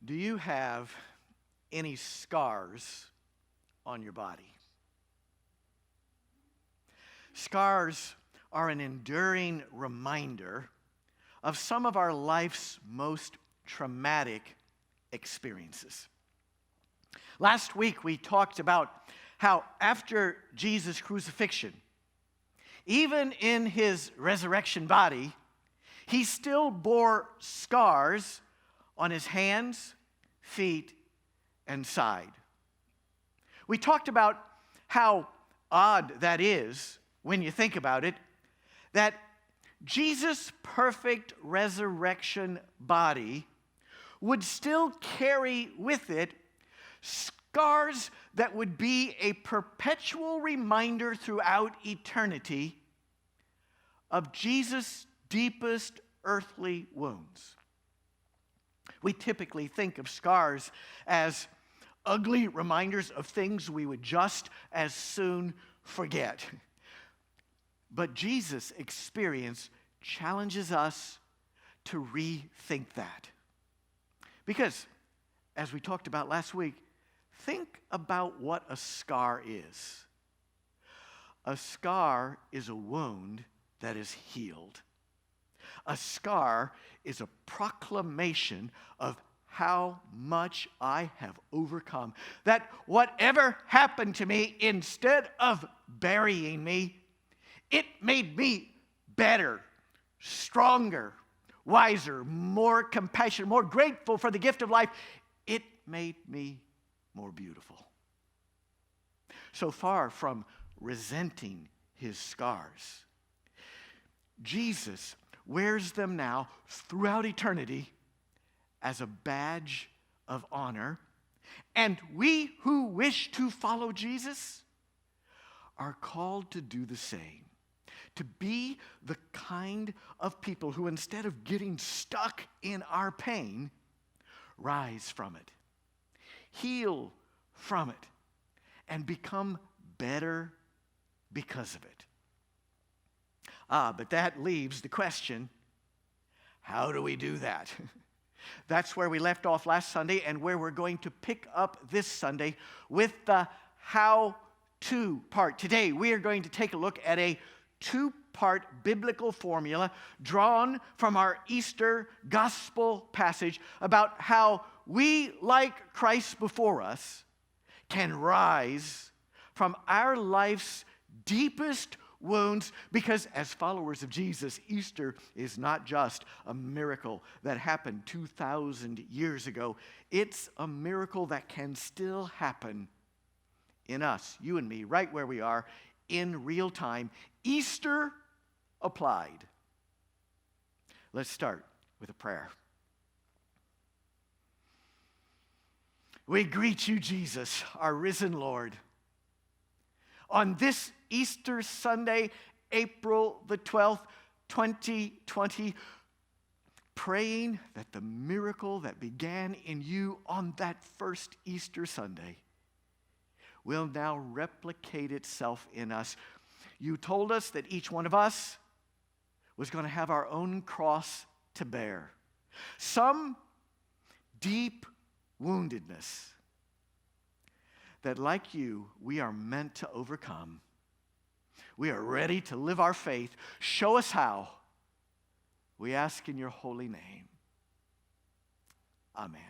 Do you have any scars on your body? Scars are an enduring reminder of some of our life's most traumatic experiences. Last week we talked about how after Jesus' crucifixion, even in his resurrection body, he still bore scars on his hands, feet, and side. We talked about how odd that is when you think about it, that Jesus' perfect resurrection body would still carry with it scars that would be a perpetual reminder throughout eternity of Jesus' deepest earthly wounds. We typically think of scars as ugly reminders of things we would just as soon forget. But Jesus' experience challenges us to rethink that. Because, as we talked about last week, think about what a scar is. A scar is a wound that is healed. A scar is a proclamation of how much I have overcome. That whatever happened to me, instead of burying me, it made me better, stronger, wiser, more compassionate, more grateful for the gift of life. It made me more beautiful. So far from resenting his scars, Jesus wears them now throughout eternity as a badge of honor. And we who wish to follow Jesus are called to do the same. To be the kind of people who, instead of getting stuck in our pain, rise from it, heal from it, and become better because of it. But that leaves the question, how do we do that? That's where we left off last Sunday and where we're going to pick up this Sunday with the how-to part. Today, we are going to take a look at a two-part biblical formula drawn from our Easter gospel passage about how we, like Christ before us, can rise from our life's deepest wounds, because as followers of Jesus, Easter is not just a miracle that happened 2,000 years ago. It's a miracle that can still happen in us, you and me, right where we are, in real time. Easter applied. Let's start with a prayer. We greet you, Jesus, our risen Lord, on this Easter Sunday, April the 12th, 2020, praying that the miracle that began in you on that first Easter Sunday will now replicate itself in us. You told us that each one of us was going to have our own cross to bear. Some deep woundedness that, like you, we are meant to overcome. We are ready to live our faith. Show us how. We ask in your holy name. Amen.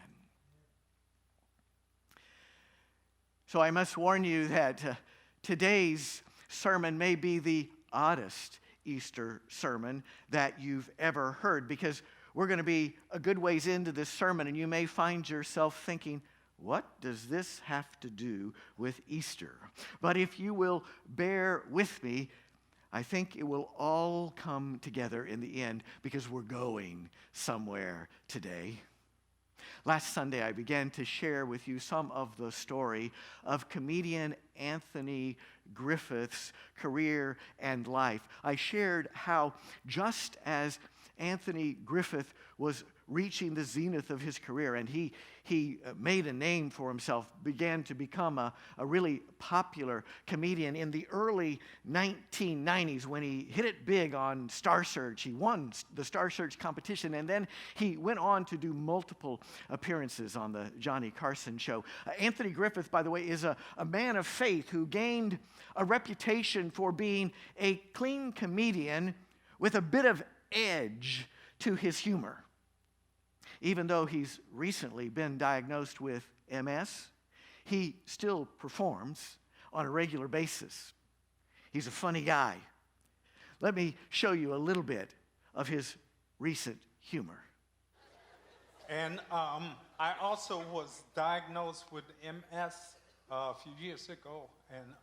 So I must warn you that today's sermon may be the oddest Easter sermon that you've ever heard, because we're going to be a good ways into this sermon, and you may find yourself thinking, what does this have to do with Easter? But if you will bear with me, I think it will all come together in the end, because we're going somewhere today. Last Sunday, I began to share with you some of the story of comedian Anthony Griffith's career and life. I shared how, just as Anthony Griffith was reaching the zenith of his career, and he made a name for himself, began to become a really popular comedian in the early 1990s when he hit it big on Star Search. He won the Star Search competition, and then he went on to do multiple appearances on the Johnny Carson show. Anthony Griffith, by the way, is a man of faith who gained a reputation for being a clean comedian with a bit of edge to his humor. Even though he's recently been diagnosed with MS, he still performs on a regular basis. He's a funny guy. Let me show you a little bit of his recent humor. And I also was diagnosed with MS a few years ago. And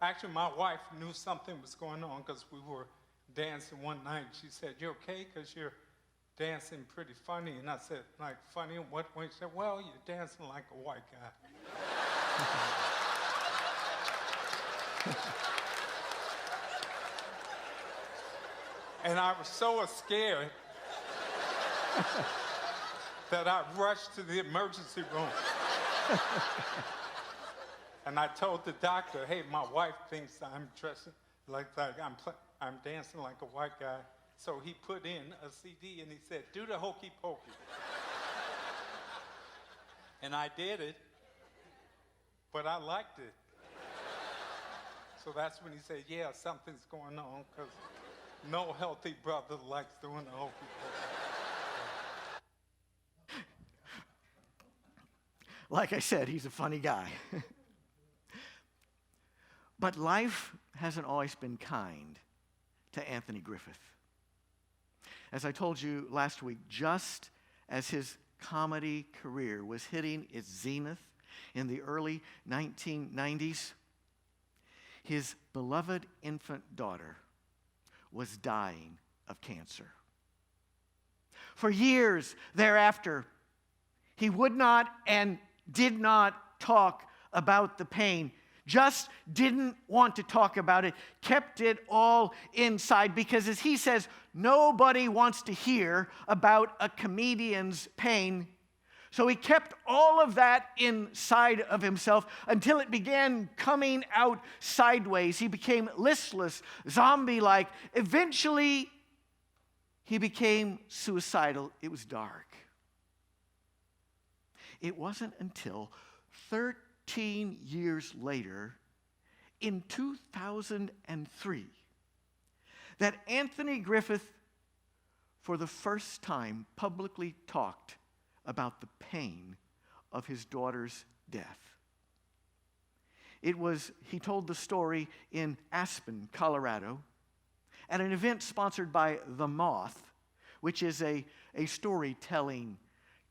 actually, my wife knew something was going on because we were dancing one night. She said, "You okay? Because you're dancing pretty funny." And I said, "Like funny in what way?" She said, "Well, you're dancing like a white guy." And I was so scared that I rushed to the emergency room. And I told the doctor, "Hey, my wife thinks I'm dressing like I'm dancing like a white guy." So he put in a CD and he said, "Do the hokey pokey." And I did it, but I liked it. So that's when he said, "Yeah, something's going on," because no healthy brother likes doing the hokey pokey. Like I said, he's a funny guy. But life hasn't always been kind to Anthony Griffith. As I told you last week, just as his comedy career was hitting its zenith in the early 1990s, his beloved infant daughter was dying of cancer. For years thereafter, he would not and did not talk about the pain, just didn't want to talk about it, kept it all inside because, as he says, nobody wants to hear about a comedian's pain. So he kept all of that inside of himself until it began coming out sideways. He became listless, zombie-like. Eventually, he became suicidal. It was dark. It wasn't until 13 years later, in 2003, that Anthony Griffith, for the first time, publicly talked about the pain of his daughter's death. He told the story in Aspen, Colorado, at an event sponsored by The Moth, which is a storytelling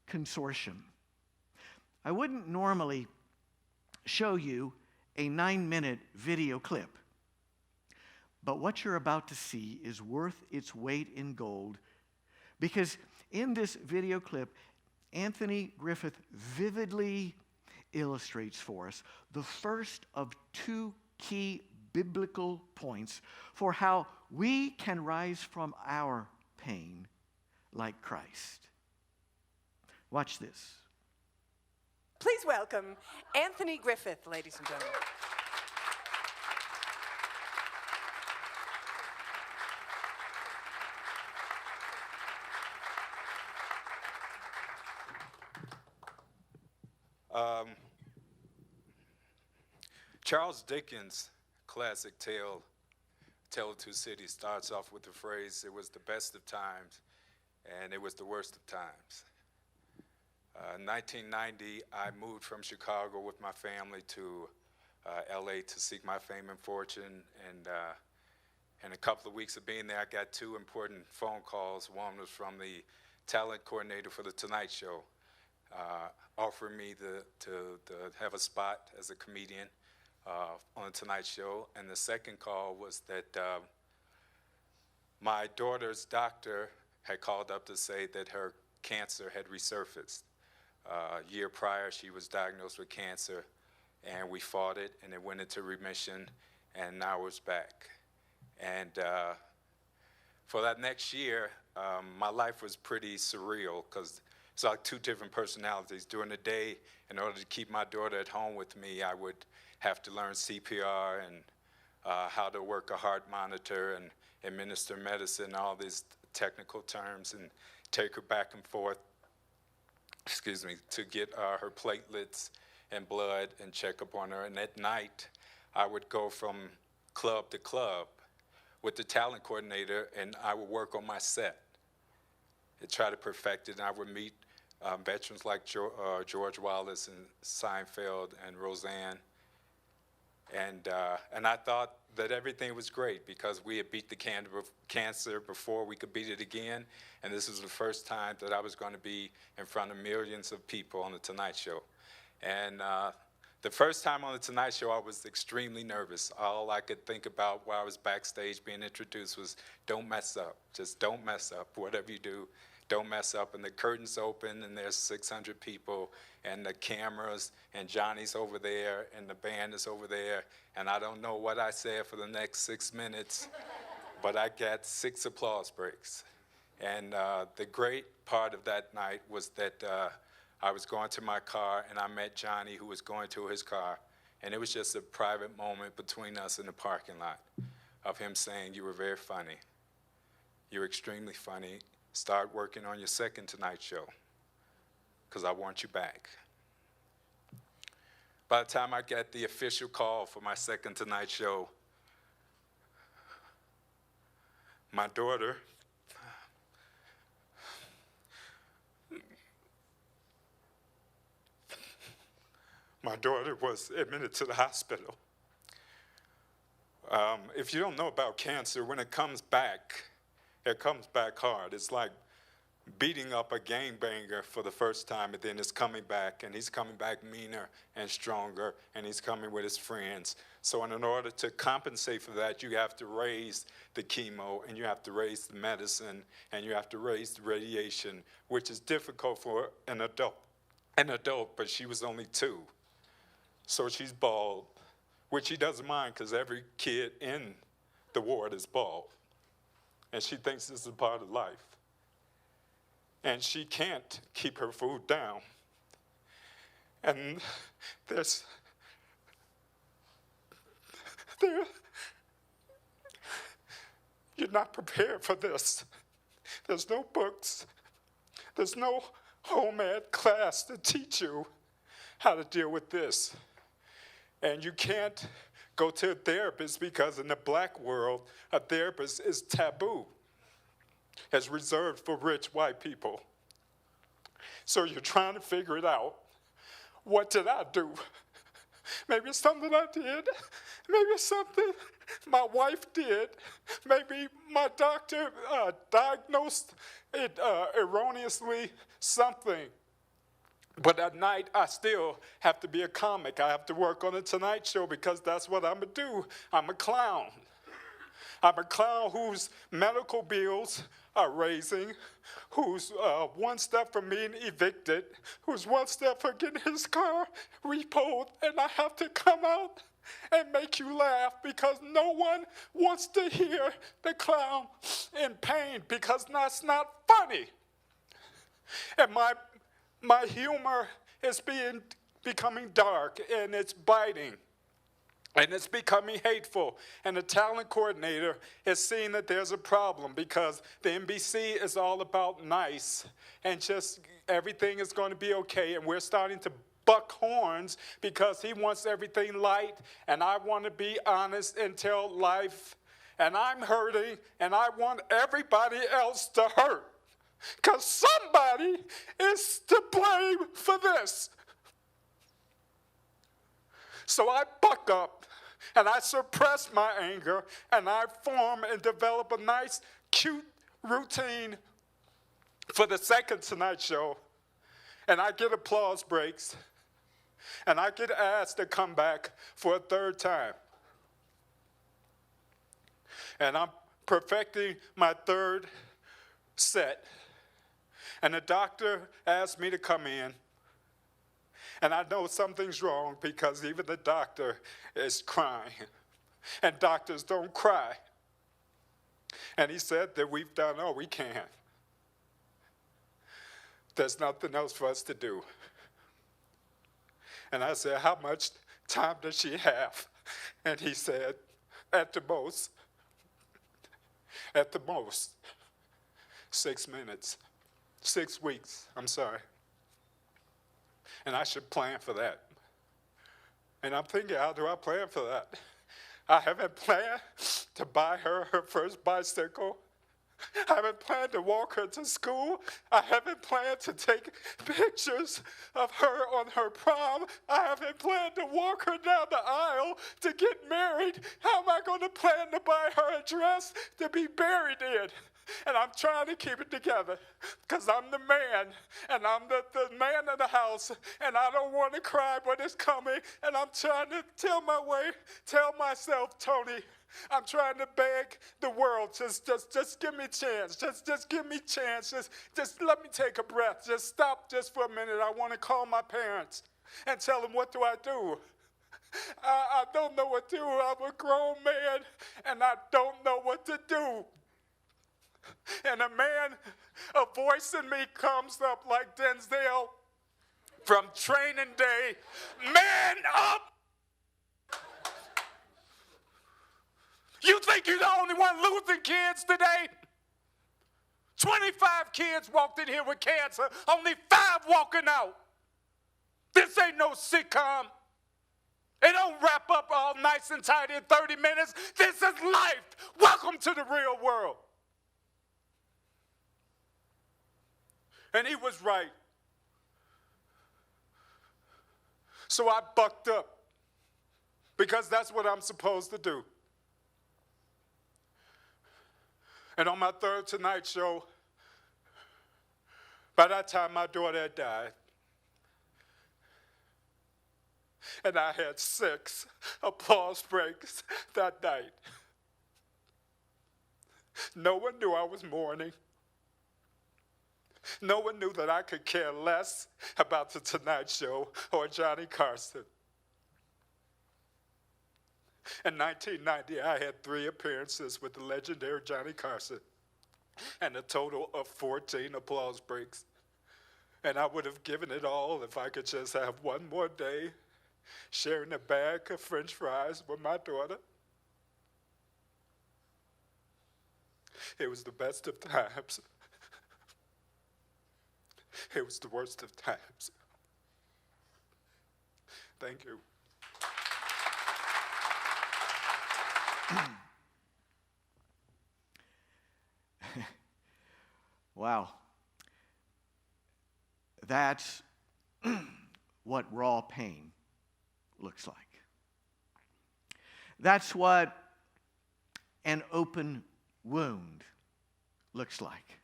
consortium. I wouldn't normally show you a 9-minute video clip, but what you're about to see is worth its weight in gold, because in this video clip, Anthony Griffith vividly illustrates for us the first of two key biblical points for how we can rise from our pain like Christ. Watch this. Please welcome Anthony Griffith, ladies and gentlemen. Charles Dickens' classic tale, Tale of Two Cities, starts off with the phrase, "It was the best of times, and it was the worst of times." 1990, I moved from Chicago with my family to LA to seek my fame and fortune, and in a couple of weeks of being there, I got two important phone calls. One was from the talent coordinator for The Tonight Show, offering me to have a spot as a comedian on The Tonight Show. And the second call was that my daughter's doctor had called up to say that her cancer had resurfaced. A year prior, she was diagnosed with cancer, and we fought it, and it went into remission, and now it's back. And for that next year, my life was pretty surreal because it's like two different personalities. During the day, in order to keep my daughter at home with me, I would have to learn CPR and how to work a heart monitor and administer medicine, all these technical terms, and take her back and forth, to get her platelets and blood and check up on her. And at night, I would go from club to club with the talent coordinator, and I would work on my set and try to perfect it. And I would meet veterans like George Wallace and Seinfeld and Roseanne. And I thought that everything was great because we had beat the cancer before we could beat it again. And this was the first time that I was going to be in front of millions of people on The Tonight Show. And the first time on The Tonight Show, I was extremely nervous. All I could think about while I was backstage being introduced was, don't mess up. Just don't mess up. Whatever you do, don't mess up. And the curtains open, and there's 600 people, and the cameras, and Johnny's over there, and the band is over there. And I don't know what I said for the next 6 minutes, but I got 6 applause breaks. And the great part of that night was that I was going to my car, and I met Johnny, who was going to his car. And it was just a private moment between us in the parking lot of him saying, you were very funny. You're extremely funny. Start working on your second Tonight Show, because I want you back. By the time I got the official call for my second Tonight Show, my daughter was admitted to the hospital. If you don't know about cancer, when it comes back hard. It's like beating up a gangbanger for the first time, and then it's coming back, and he's coming back meaner and stronger, and he's coming with his friends. So in order to compensate for that, you have to raise the chemo, and you have to raise the medicine, and you have to raise the radiation, which is difficult for an adult, but she was only 2. So she's bald, which she doesn't mind because every kid in the ward is bald. And she thinks this is a part of life. And she can't keep her food down. And you're not prepared for this. There's no books. There's no home ed class to teach you how to deal with this. And you can't go to a therapist because in the black world, a therapist is taboo. It's reserved for rich white people. So you're trying to figure it out. What did I do? Maybe it's something I did. Maybe it's something my wife did. Maybe my doctor diagnosed it erroneously, something. But at night, I still have to be a comic. I have to work on The Tonight Show because that's what I'm going to do. I'm a clown. I'm a clown whose medical bills are raising, who's one step from being evicted, who's one step from getting his car repoed, and I have to come out and make you laugh because no one wants to hear the clown in pain because that's not funny. And my humor is becoming dark, and it's biting, and it's becoming hateful. And the talent coordinator is seeing that there's a problem because the NBC is all about nice and just everything is going to be okay. And we're starting to buck horns because he wants everything light, and I want to be honest and tell life. And I'm hurting, and I want everybody else to hurt. Because somebody is to blame for this. So I buck up, and I suppress my anger, and I form and develop a nice, cute routine for the second Tonight Show. And I get applause breaks, and I get asked to come back for a third time. And I'm perfecting my third set. And the doctor asked me to come in. And I know something's wrong because even the doctor is crying. And doctors don't cry. And he said that we've done all we can. There's nothing else for us to do. And I said, how much time does she have? And he said, at the most, 6 minutes, 6 weeks, I'm sorry. And I should plan for that. And I'm thinking, how do I plan for that? I haven't planned to buy her first bicycle. I haven't planned to walk her to school. I haven't planned to take pictures of her on her prom. I haven't planned to walk her down the aisle to get married. How am I going to plan to buy her a dress to be buried in? And I'm trying to keep it together because I'm the man, and I'm the man of the house, and I don't want to cry when it's coming. And I'm trying to tell myself, Tony, I'm trying to beg the world, just give me a chance. Just give me a chance. Just let me take a breath. Just stop just for a minute. I want to call my parents and tell them, what do I do? I don't know what to do. I'm a grown man, and I don't know what to do. And a voice in me comes up like Denzel from Training Day, man up! You think you're the only one losing kids today? 25 kids walked in here with cancer, only 5 walking out. This ain't no sitcom. It don't wrap up all nice and tight in 30 minutes. This is life. Welcome to the real world. And he was right. So I bucked up because that's what I'm supposed to do. And on my 3rd Tonight Show, by that time my daughter had died. And I had 6 applause breaks that night. No one knew I was mourning. No one knew that I could care less about The Tonight Show or Johnny Carson. In 1990, I had 3 appearances with the legendary Johnny Carson and a total of 14 applause breaks. And I would have given it all if I could just have one more day sharing a bag of French fries with my daughter. It was the best of times. It was the worst of times. Thank you. Wow. That's what raw pain looks like. That's what an open wound looks like.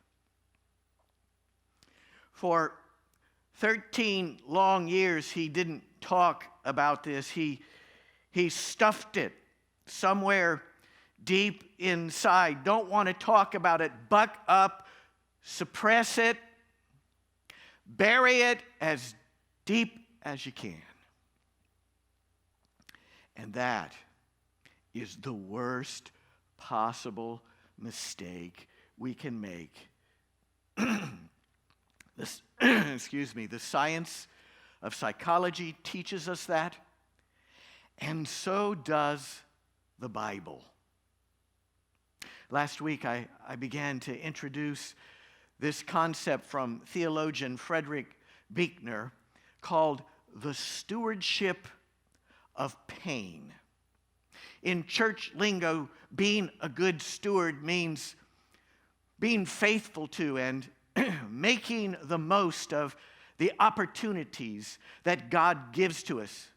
For 13 long years, he didn't talk about this. He stuffed it somewhere deep inside. Don't want to talk about it. Buck up, suppress it, bury it as deep as you can. And that is the worst possible mistake we can make. The science of psychology teaches us that, and so does the Bible. Last week, I began to introduce this concept from theologian Frederick Buechner called the stewardship of pain. In church lingo, being a good steward means being faithful to and making the most of the opportunities that God gives to us.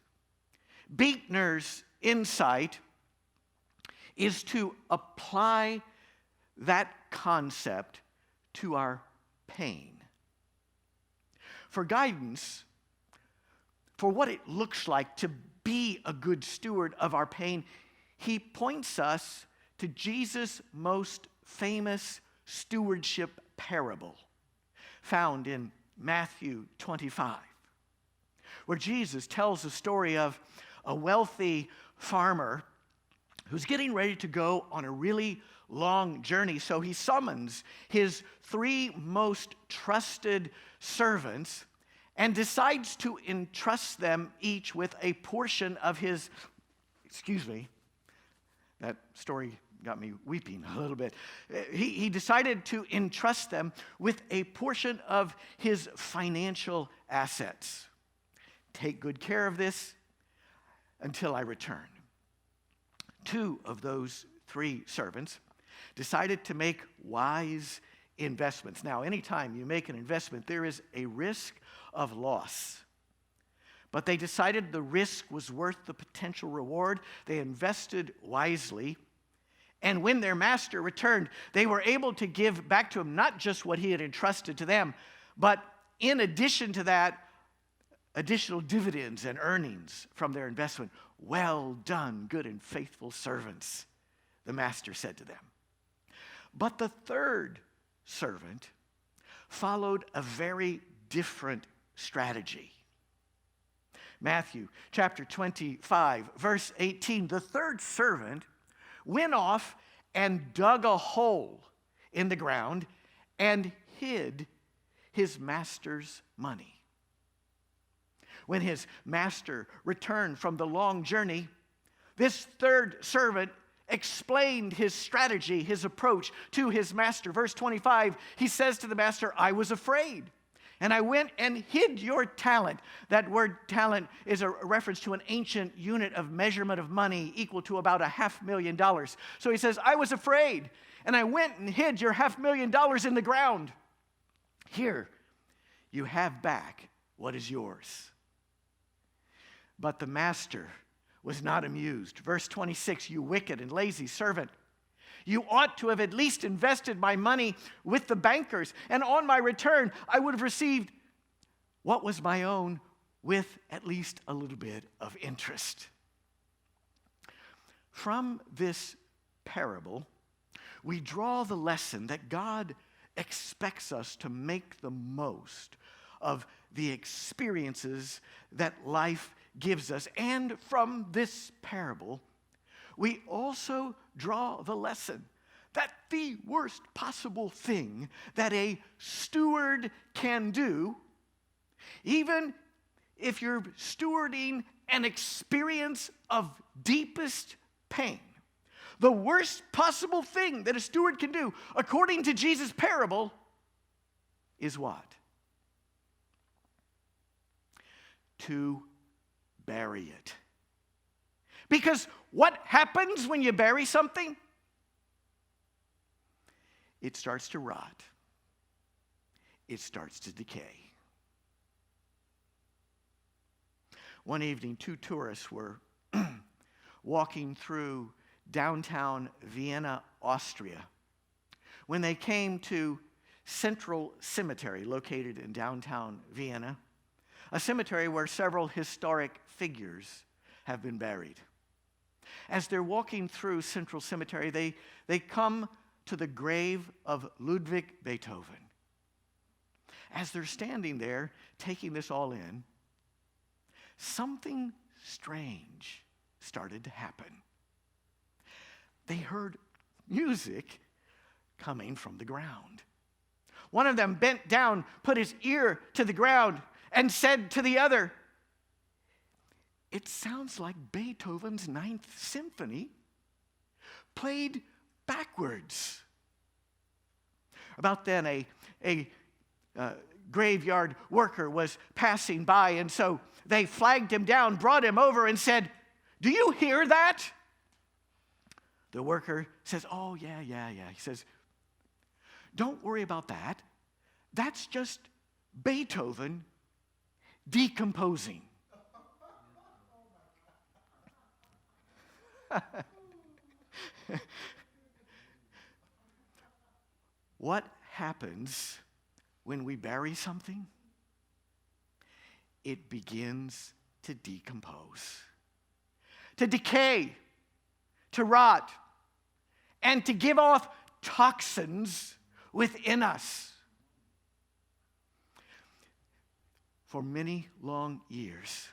Buechner's insight is to apply that concept to our pain. For guidance, for what it looks like to be a good steward of our pain, he points us to Jesus' most famous stewardship parable, found in Matthew 25, where Jesus tells the story of a wealthy farmer who's getting ready to go on a really long journey. So he summons his 3 most trusted servants and decides to entrust them each with a portion of his, that story got me weeping a little bit. He decided to entrust them with a portion of his financial assets. Take good care of this until I return. 2 of those 3 servants decided to make wise investments. Now, anytime you make an investment, there is a risk of loss. But they decided the risk was worth the potential reward. They invested wisely. And when their master returned, they were able to give back to him not just what he had entrusted to them, but in addition to that, additional dividends and earnings from their investment. Well done, good and faithful servants, the master said to them. But the 3rd servant followed a very different strategy. Matthew chapter 25, verse 18, the 3rd servant went off and dug a hole in the ground and hid his master's money. When his master returned from the long journey, this 3rd servant explained his strategy, his approach to his master. Verse 25, he says to the master, I was afraid, and I went and hid your talent. That word talent is a reference to an ancient unit of measurement of money equal to about $500,000. So he says, I was afraid, and I went and hid your $500,000 in the ground. Here, you have back what is yours. But the master was not amused. Verse 26, you wicked and lazy servant. You ought to have at least invested my money with the bankers, and on my return, I would have received what was my own with at least a little bit of interest. From this parable, we draw the lesson that God expects us to make the most of the experiences that life gives us. And from this parable, we also draw the lesson that the worst possible thing that a steward can do, even if you're stewarding an experience of deepest pain, the worst possible thing that a steward can do, according to Jesus' parable, is what? To bury it. Because what happens when you bury something? It starts to rot. It starts to decay. One evening, 2 tourists were walking through downtown Vienna, Austria, when they came to Central Cemetery, located in downtown Vienna, a cemetery where several historic figures have been buried. As they're walking through Central Cemetery, they come to the grave of Ludwig Beethoven. As they're standing there, taking this all in, something strange started to happen. They heard music coming from the ground. One of them bent down, put his ear to the ground, and said to the other, it sounds like Beethoven's 9th Symphony played backwards. About then, a graveyard worker was passing by, and so they flagged him down, brought him over, and said, do you hear that? The worker says, oh, yeah. He says, don't worry about that. That's just Beethoven decomposing. What happens when we bury something? It begins to decompose, to decay, to rot, and to give off toxins within us. For many long years,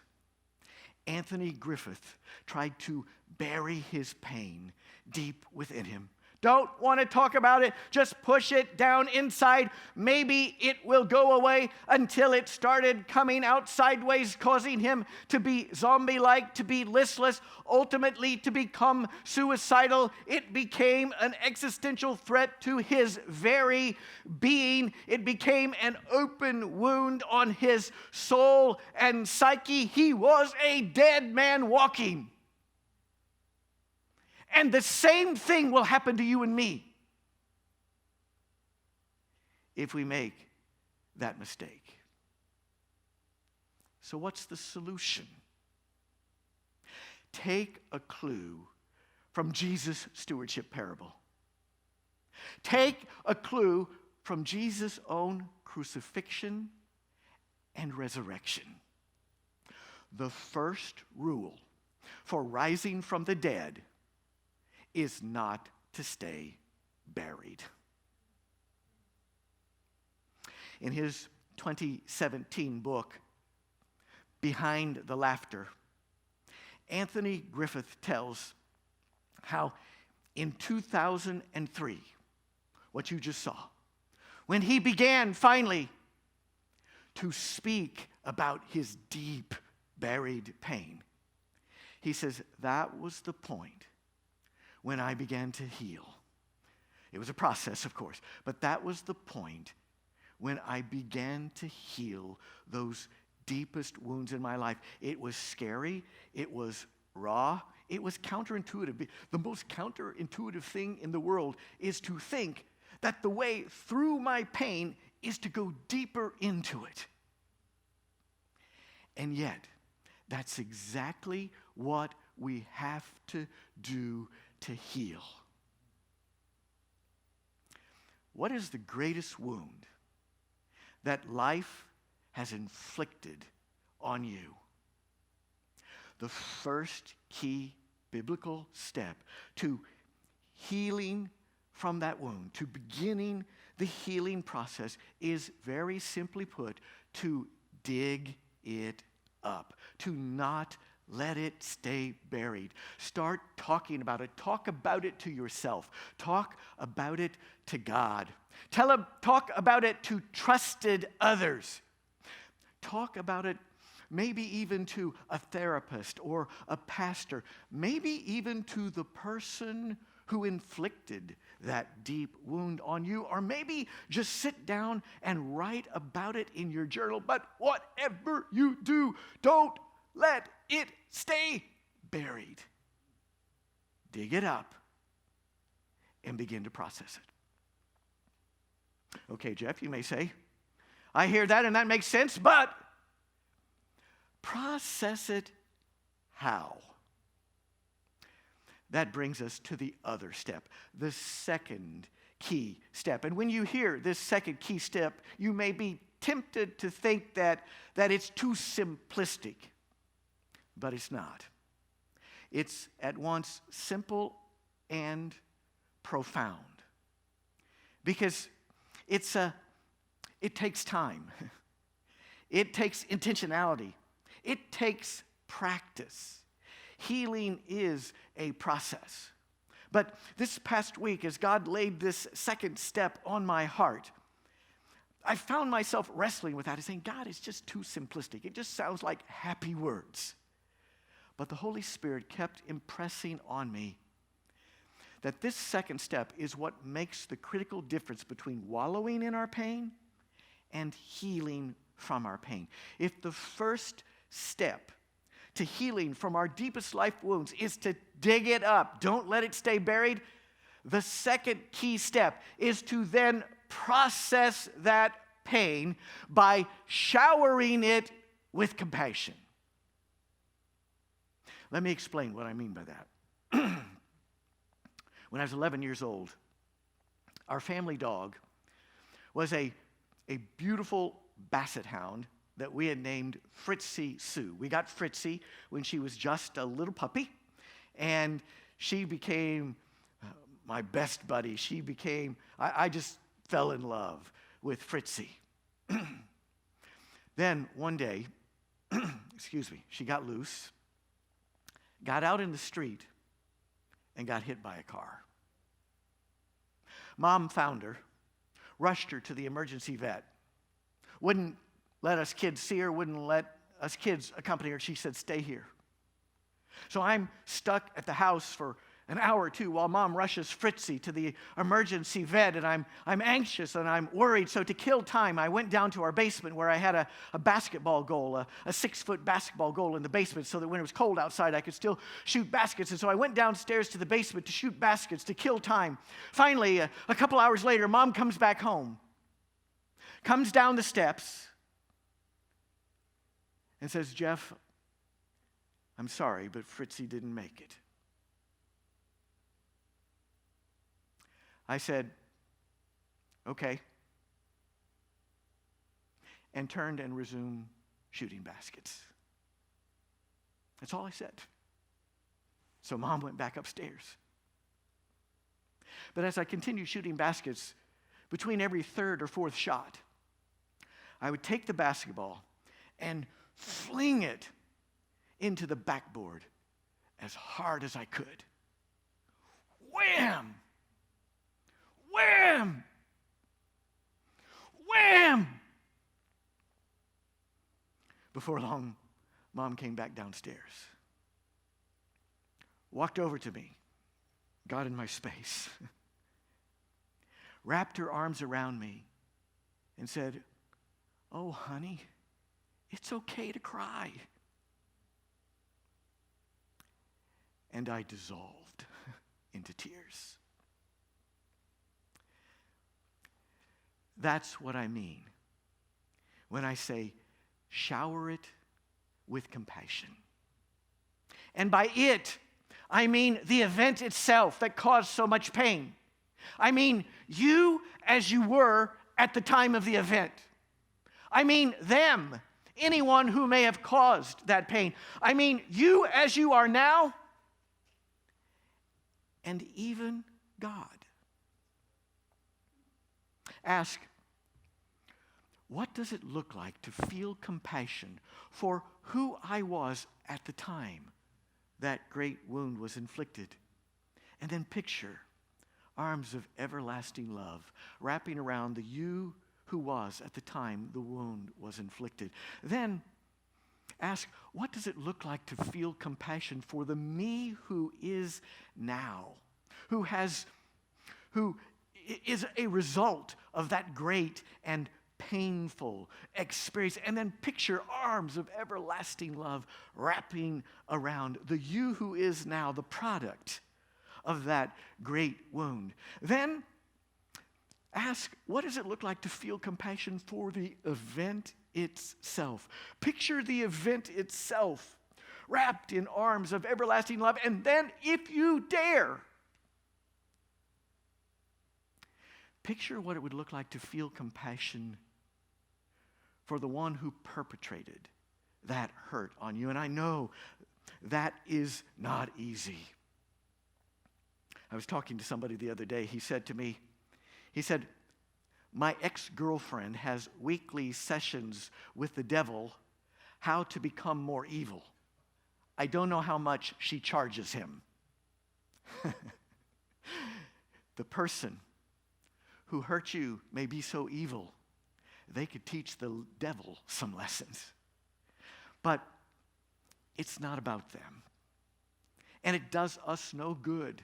Anthony Griffith tried to bury his pain deep within him. Don't want to talk about it. Just push it down inside. Maybe it will go away, until it started coming out sideways, causing him to be zombie-like, to be listless, ultimately to become suicidal. It became an existential threat to his very being. It became an open wound on his soul and psyche. He was a dead man walking. And the same thing will happen to you and me if we make that mistake. So what's the solution? Take a clue from Jesus' stewardship parable. Take a clue from Jesus' own crucifixion and resurrection. The first rule for rising from the dead is not to stay buried. In his 2017 book, Behind the Laughter, Anthony Griffith tells how in 2003, what you just saw, when he began finally to speak about his deep buried pain, he says, that was the point when I began to heal. It was a process, of course, but that was the point when I began to heal those deepest wounds in my life. It was scary. It was raw. It was counterintuitive. The most counterintuitive thing in the world is to think that the way through my pain is to go deeper into it. And yet, that's exactly what we have to do to heal. What is the greatest wound that life has inflicted on you? The first key biblical step to healing from that wound, to beginning the healing process, is very simply put, to dig it up, to not let it stay buried. Start talking about it. Talk about it to yourself. Talk about it to God. Talk about it to trusted others. Talk about it maybe even to a therapist or a pastor, maybe even to the person who inflicted that deep wound on you, or maybe just sit down and write about it in your journal. But whatever you do, don't let it stay buried. Dig it up and begin to process it. Okay, Jeff, you may say, I hear that and that makes sense, but process it how? That brings us to the other step, the second key step. And when you hear this second key step, you may be tempted to think that it's too simplistic. But it's not. It's at once simple and profound. Because it takes time. It takes intentionality. It takes practice. Healing is a process. But this past week, as God laid this second step on my heart, I found myself wrestling with that and saying, God, it's just too simplistic. It just sounds like happy words. But the Holy Spirit kept impressing on me that this second step is what makes the critical difference between wallowing in our pain and healing from our pain. If the first step to healing from our deepest life wounds is to dig it up, don't let it stay buried, the second key step is to then process that pain by showering it with compassion. Let me explain what I mean by that. When I was 11 years old, our family dog was a beautiful basset hound that we had named Fritzy Sue. We got Fritzy when she was just a little puppy, and she became my best buddy. I just fell in love with Fritzy. Then one day, she got loose, got out in the street and got hit by a car. Mom found her, rushed her to the emergency vet. Wouldn't let us kids see her, wouldn't let us kids accompany her. She said, "Stay here." So I'm stuck at the house for an hour or two while Mom rushes Fritzy to the emergency vet, and I'm anxious and I'm worried. So to kill time, I went down to our basement where I had a basketball goal, a 6-foot basketball goal in the basement, so that when it was cold outside, I could still shoot baskets. And so I went downstairs to the basement to shoot baskets, to kill time. Finally, a couple hours later, Mom comes back home, comes down the steps, and says, "Jeff, I'm sorry, but Fritzy didn't make it." I said, "Okay," and turned and resumed shooting baskets. That's all I said. So Mom went back upstairs. But as I continued shooting baskets, between every third or fourth shot, I would take the basketball and fling it into the backboard as hard as I could. Wham! Wham! Wham! Before long, Mom came back downstairs, walked over to me, got in my space, wrapped her arms around me, and said, "Oh, honey, it's okay to cry." And I dissolved into tears. That's what I mean when I say shower it with compassion. And by it, I mean the event itself that caused so much pain. I mean you as you were at the time of the event. I mean them, anyone who may have caused that pain. I mean you as you are now, and even God. Ask, what does it look like to feel compassion for who I was at the time that great wound was inflicted? And then picture arms of everlasting love wrapping around the you who was at the time the wound was inflicted. Then ask, what does it look like to feel compassion for the me who is now, who is a result of that great and painful experience? And then picture arms of everlasting love wrapping around the you who is now the product of that great wound. Then ask, what does it look like to feel compassion for the event itself? Picture the event itself wrapped in arms of everlasting love. And then, if you dare, picture what it would look like to feel compassion for the one who perpetrated that hurt on you. And I know that is not easy. I was talking to somebody the other day. He said to me, my ex-girlfriend has weekly sessions with the devil, how to become more evil. I don't know how much she charges him. The person who hurt you may be so evil, they could teach the devil some lessons. But it's not about them. And it does us no good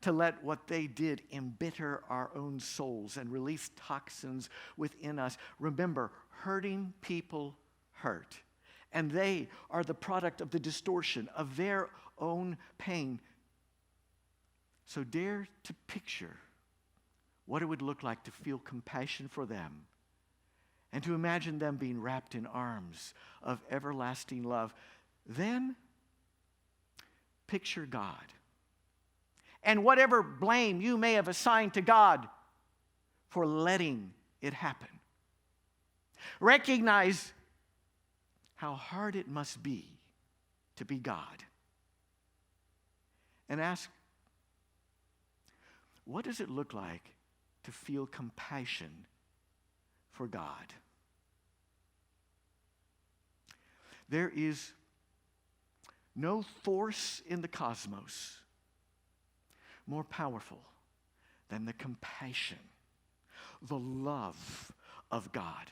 to let what they did embitter our own souls and release toxins within us. Remember, hurting people hurt. And they are the product of the distortion of their own pain. So dare to picture what it would look like to feel compassion for them and to imagine them being wrapped in arms of everlasting love. Then picture God. And whatever blame you may have assigned to God for letting it happen. Recognize how hard it must be to be God. And ask, what does it look like to feel compassion for God? There is no force in the cosmos more powerful than the compassion, the love of God.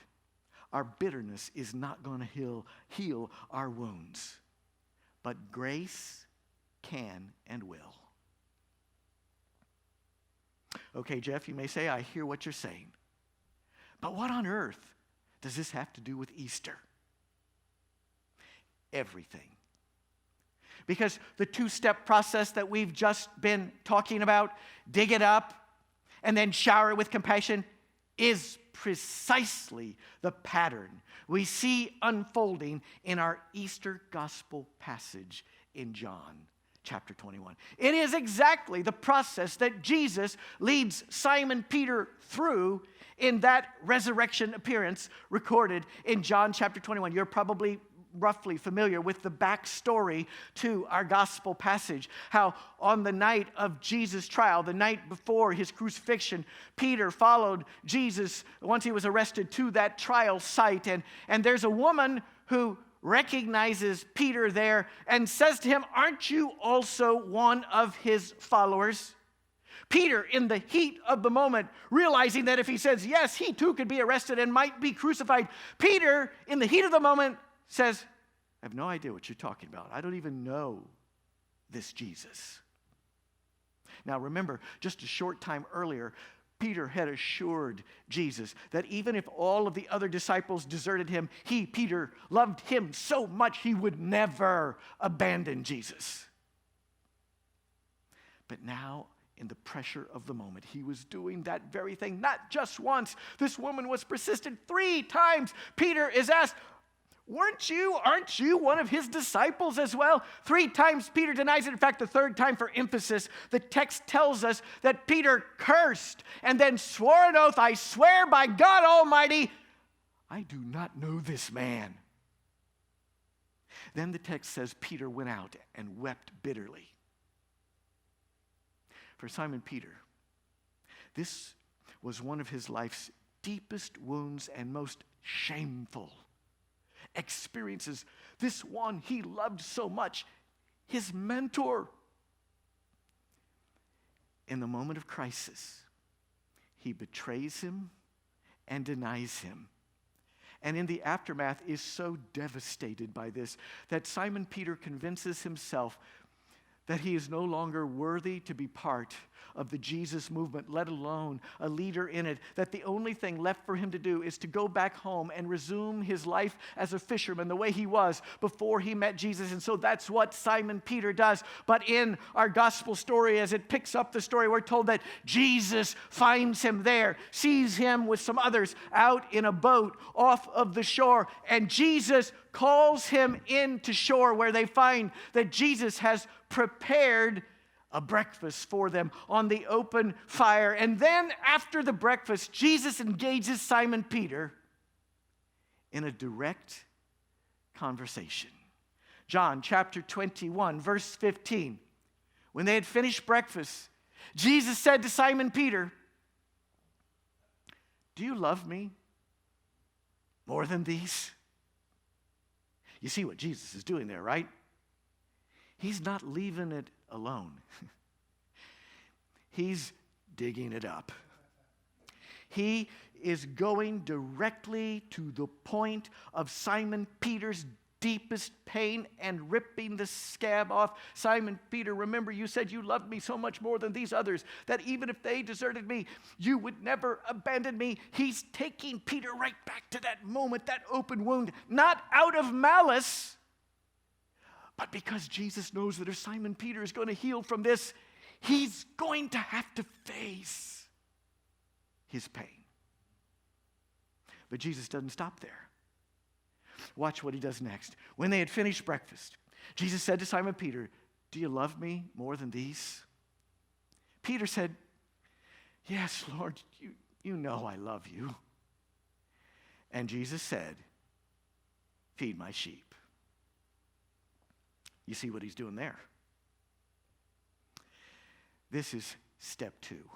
Our bitterness is not going to heal our wounds, but grace can and will. Okay, Jeff, you may say, I hear what you're saying. But what on earth does this have to do with Easter? Everything. Because the two-step process that we've just been talking about, dig it up and then shower it with compassion, is precisely the pattern we see unfolding in our Easter gospel passage in John chapter 21. It is exactly the process that Jesus leads Simon Peter through in that resurrection appearance recorded in John chapter 21. You're probably roughly familiar with the backstory to our gospel passage. How on the night of Jesus' trial, the night before his crucifixion, Peter followed Jesus once he was arrested to that trial site. And there's a woman who recognizes Peter there and says to him, "Aren't you also one of his followers?" Peter, in the heat of the moment, realizing that if he says yes, he too could be arrested and might be crucified. Peter, in the heat of the moment, says, "I have no idea what you're talking about. I don't even know this Jesus." Now remember, just a short time earlier, Peter had assured Jesus that even if all of the other disciples deserted him, he, Peter, loved him so much he would never abandon Jesus. But now, in the pressure of the moment, he was doing that very thing, not just once. This woman was persistent 3 times. Peter is asked, aren't you one of his disciples as well? 3 times Peter denies it. In fact, the 3rd time for emphasis, the text tells us that Peter cursed and then swore an oath, "I swear by God Almighty, I do not know this man." Then the text says Peter went out and wept bitterly. For Simon Peter, this was one of his life's deepest wounds and most shameful experiences. This one he loved so much, his mentor. In the moment of crisis, he betrays him and denies him. And in the aftermath is so devastated by this that Simon Peter convinces himself that he is no longer worthy to be part of the Jesus movement, let alone a leader in it, that the only thing left for him to do is to go back home and resume his life as a fisherman the way he was before he met Jesus. And so that's what Simon Peter does. But in our gospel story, as it picks up the story, we're told that Jesus finds him there, sees him with some others out in a boat off of the shore, and Jesus calls him into shore, where they find that Jesus has prepared a breakfast for them on the open fire. And then after the breakfast, Jesus engages Simon Peter in a direct conversation. John chapter 21, verse 15. When they had finished breakfast, Jesus said to Simon Peter, "Do you love me more than these?" You see what Jesus is doing there, right? He's not leaving it alone. He's digging it up. He is going directly to the point of Simon Peter's deepest pain and ripping the scab off. "Simon Peter, remember you said you loved me so much more than these others, that even if they deserted me, you would never abandon me." He's taking Peter right back to that moment, that open wound, not out of malice, but because Jesus knows that if Simon Peter is going to heal from this, he's going to have to face his pain. But Jesus doesn't stop there. Watch what he does next. When they had finished breakfast, Jesus said to Simon Peter, "Do you love me more than these?" Peter said, "Yes, Lord, you know I love you." And Jesus said, "Feed my sheep." You see what he's doing there? This is step 2.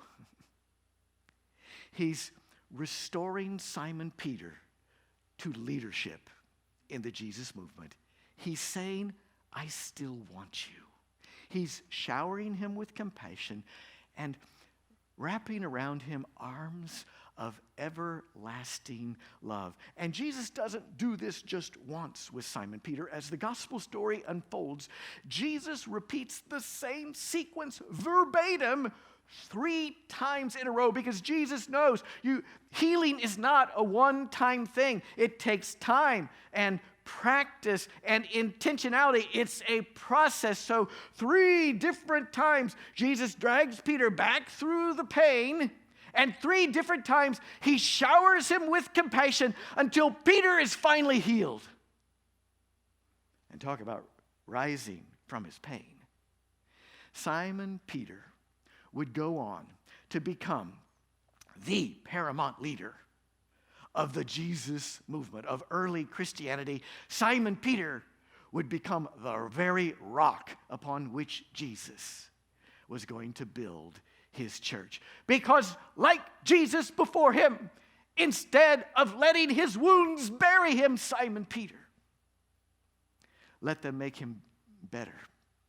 He's restoring Simon Peter to leadership in the Jesus movement. He's saying, I still want you. He's showering him with compassion and wrapping around him arms of everlasting love. And Jesus doesn't do this just once with Simon Peter. As the gospel story unfolds, Jesus repeats the same sequence verbatim 3 times in a row, because Jesus knows healing is not a one-time thing. It takes time and practice and intentionality. It's a process. So 3 different times Jesus drags Peter back through the pain, and 3 different times he showers him with compassion until Peter is finally healed. And talk about rising from his pain. Simon Peter would go on to become the paramount leader of the Jesus movement, of early Christianity. Simon Peter would become the very rock upon which Jesus was going to build his church. Because, like Jesus before him, instead of letting his wounds bury him, Simon Peter let them make him better,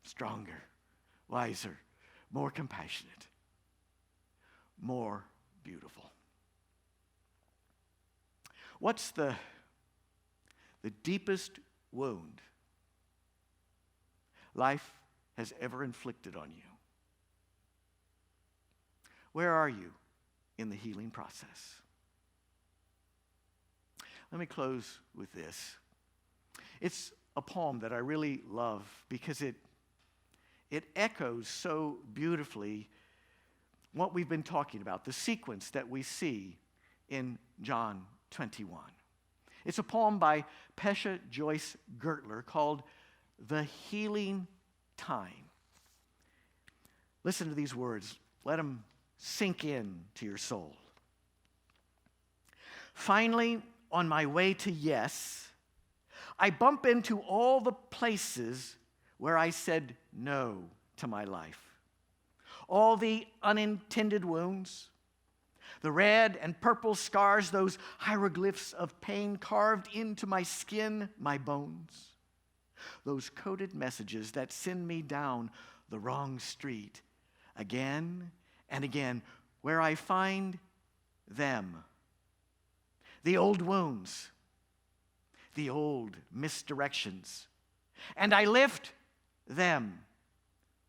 stronger, wiser, more compassionate, more beautiful. What's the deepest wound life has ever inflicted on you? Where are you in the healing process? Let me close with this. It's a poem that I really love because it echoes so beautifully what we've been talking about, the sequence that we see in John 21. It's a poem by Pesha Joyce Gertler called The Healing Time. Listen to these words. Let them sink in to your soul. Finally, on my way to yes, I bump into all the places where I said no to my life. All the unintended wounds, the red and purple scars, those hieroglyphs of pain carved into my skin, my bones. Those coded messages that send me down the wrong street again and again, where I find them. The old wounds, the old misdirections. And I lift them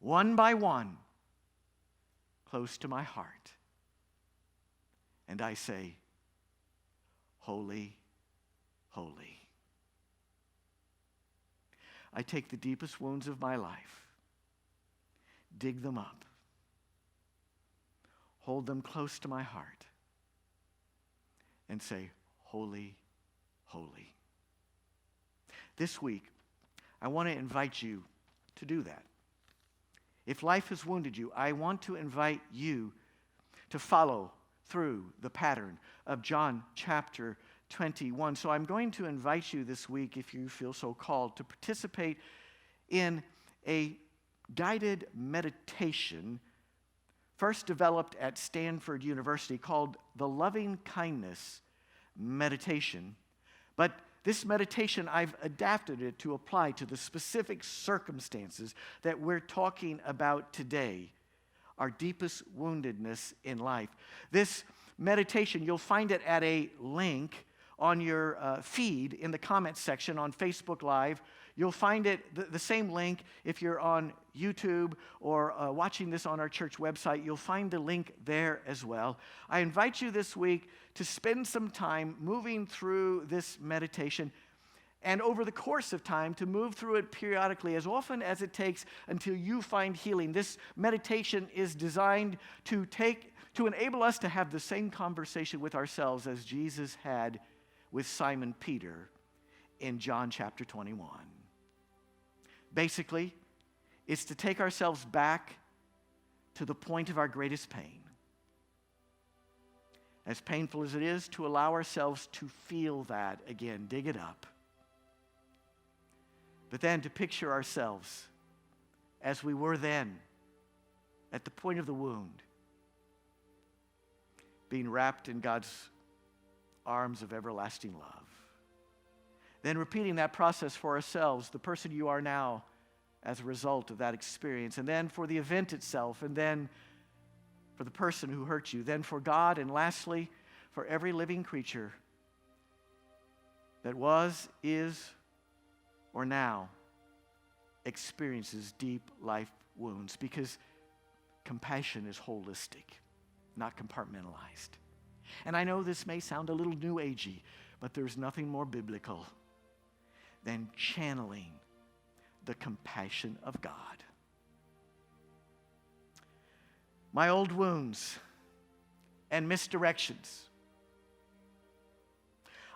one by one close to my heart. And I say, holy, holy. I take the deepest wounds of my life, dig them up, hold them close to my heart, and say, holy, holy. This week, I want to invite you to do that. If life has wounded you, I want to invite you to follow through the pattern of John chapter 21. So I'm going to invite you this week, if you feel so called, to participate in a guided meditation first developed at Stanford University called the Loving Kindness Meditation. But this meditation, I've adapted it to apply to the specific circumstances that we're talking about today, our deepest woundedness in life. This meditation, you'll find it at a link on your feed in the comments section on Facebook Live. You'll find it, the same link, if you're on YouTube or watching this on our church website. You'll find the link there as well. I invite you this week to spend some time moving through this meditation, and over the course of time to move through it periodically, as often as it takes until you find healing. This meditation is designed to enable us to have the same conversation with ourselves as Jesus had with Simon Peter in John chapter 21. Basically, it's to take ourselves back to the point of our greatest pain. As painful as it is, to allow ourselves to feel that again, dig it up. But then to picture ourselves as we were then, at the point of the wound, being wrapped in God's arms of everlasting love. Then repeating that process for ourselves, the person you are now, as a result of that experience, and then for the event itself, and then for the person who hurt you, then for God, and lastly, for every living creature that was, is, or now experiences deep life wounds, because compassion is holistic, not compartmentalized. And I know this may sound a little new agey, but there's nothing more biblical than channeling the compassion of God. My old wounds and misdirections,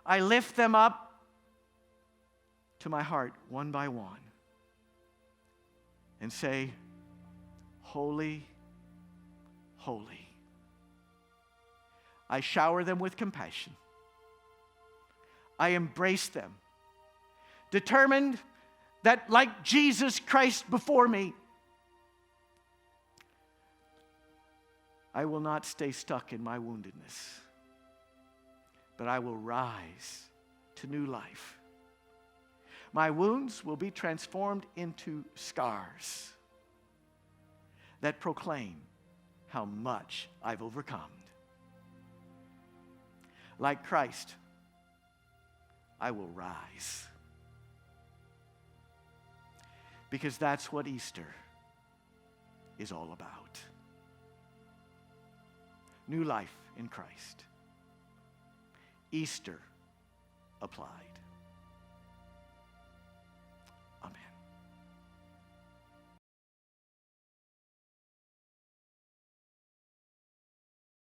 I lift them up to my heart one by one and say, holy, holy. I shower them with compassion. I embrace them, determined that, like Jesus Christ before me, I will not stay stuck in my woundedness, but I will rise to new life. My wounds will be transformed into scars that proclaim how much I've overcome. Like Christ, I will rise. Because that's what Easter is all about. New life in Christ. Easter applied.